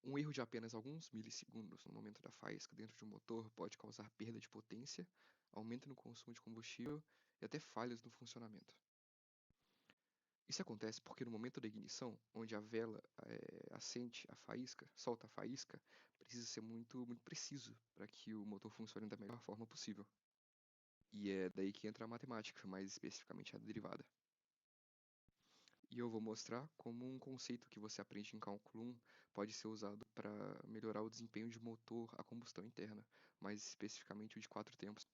Um erro de apenas alguns milissegundos no momento da faísca dentro de um motor pode causar perda de potência, aumento no consumo de combustível e até falhas no funcionamento. Isso acontece porque no momento da ignição, onde a vela acende a faísca, solta a faísca, precisa ser muito preciso para que o motor funcione da melhor forma possível. E é daí que entra a matemática, mais especificamente a derivada. E eu vou mostrar como um conceito que você aprende em cálculo 1 pode ser usado para melhorar o desempenho de motor a combustão interna, mais especificamente o de 4 tempos.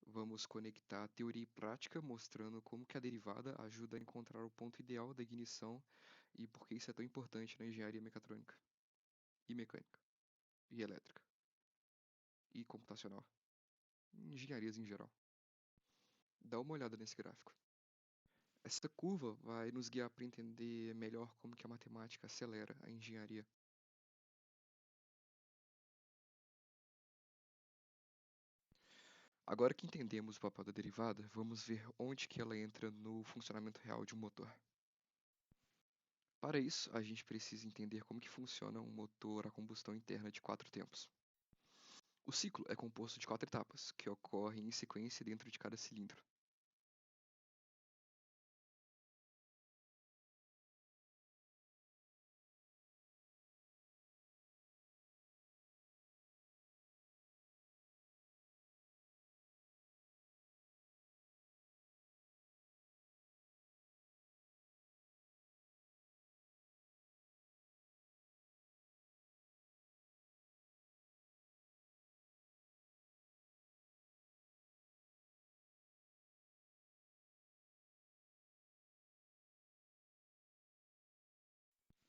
Vamos conectar teoria e prática, mostrando como que a derivada ajuda a encontrar o ponto ideal da ignição e por que isso é tão importante na engenharia mecatrônica, e mecânica, e elétrica, e computacional, engenharias em geral. Dá uma olhada nesse gráfico. Essa curva vai nos guiar para entender melhor como que a matemática acelera a engenharia. Agora que entendemos o papel da derivada, vamos ver onde que ela entra no funcionamento real de um motor. Para isso, a gente precisa entender como que funciona um motor a combustão interna de 4 tempos. O ciclo é composto de 4 etapas, que ocorrem em sequência dentro de cada cilindro.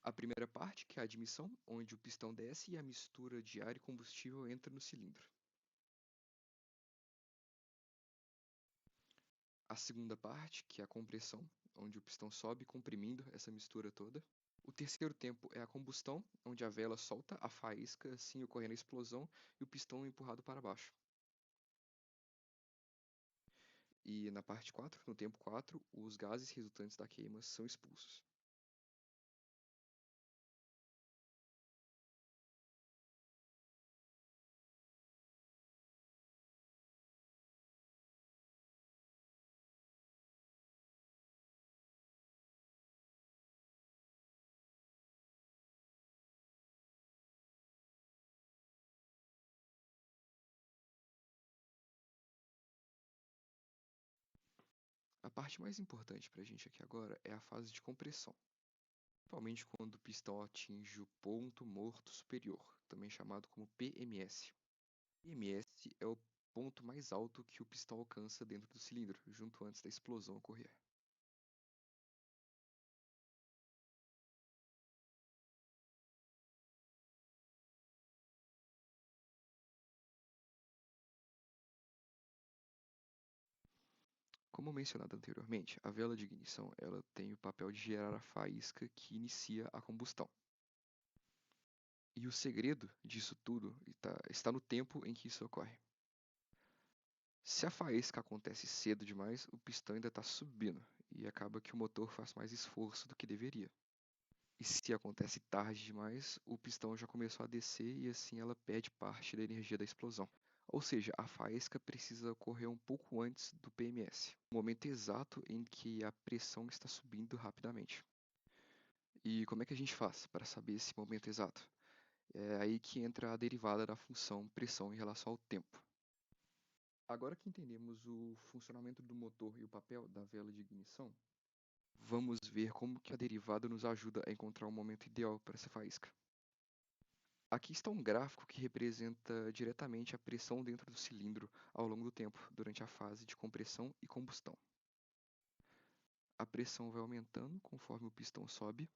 A primeira parte, que é a admissão, onde o pistão desce e a mistura de ar e combustível entra no cilindro. A segunda parte, que é a compressão, onde o pistão sobe comprimindo essa mistura toda. O terceiro tempo é a combustão, onde a vela solta a faísca, assim ocorrendo a explosão e o pistão é empurrado para baixo. E na parte 4, no tempo 4, os gases resultantes da queima são expulsos. A parte mais importante para a gente aqui agora é a fase de compressão, principalmente quando o pistão atinge o ponto morto superior, também chamado como PMS. PMS é o ponto mais alto que o pistão alcança dentro do cilindro, junto antes da explosão ocorrer. Como mencionado anteriormente, a vela de ignição ela tem o papel de gerar a faísca que inicia a combustão. E o segredo disso tudo está no tempo em que isso ocorre. Se a faísca acontece cedo demais, o pistão ainda está subindo e acaba que o motor faz mais esforço do que deveria. E se acontece tarde demais, o pistão já começou a descer e assim ela perde parte da energia da explosão. Ou seja, a faísca precisa ocorrer um pouco antes do PMS, o momento exato em que a pressão está subindo rapidamente. E como é que a gente faz para saber esse momento exato? É aí que entra a derivada da função pressão em relação ao tempo. Agora que entendemos o funcionamento do motor e o papel da vela de ignição, vamos ver como que a derivada nos ajuda a encontrar o momento ideal para essa faísca. Aqui está um gráfico que representa diretamente a pressão dentro do cilindro ao longo do tempo, durante a fase de compressão e combustão. A pressão vai aumentando conforme o pistão sobe.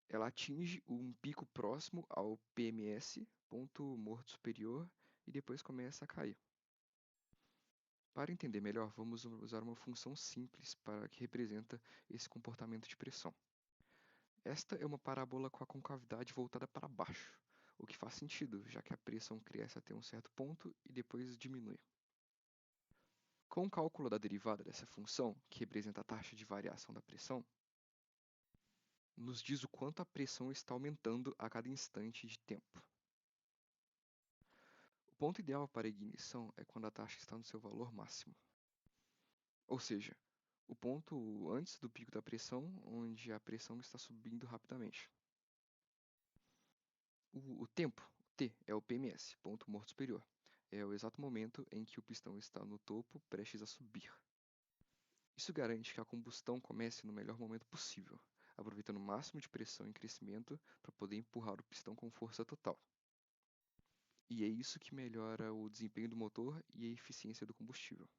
Ela atinge um pico próximo ao PMS, ponto morto superior, e depois começa a cair. Para entender melhor, vamos usar uma função simples para que representa esse comportamento de pressão. Esta é uma parábola com a concavidade voltada para baixo, o que faz sentido, já que a pressão cresce até um certo ponto e depois diminui. Com o cálculo da derivada dessa função, que representa a taxa de variação da pressão, nos diz o quanto a pressão está aumentando a cada instante de tempo. O ponto ideal para a ignição é quando a taxa está no seu valor máximo. Ou seja, o ponto antes do pico da pressão, onde a pressão está subindo rapidamente. O tempo, T, é o PMS, ponto morto superior. É o exato momento em que o pistão está no topo, prestes a subir. Isso garante que a combustão comece no melhor momento possível, aproveitando o máximo de pressão em crescimento para poder empurrar o pistão com força total. E é isso que melhora o desempenho do motor e a eficiência do combustível.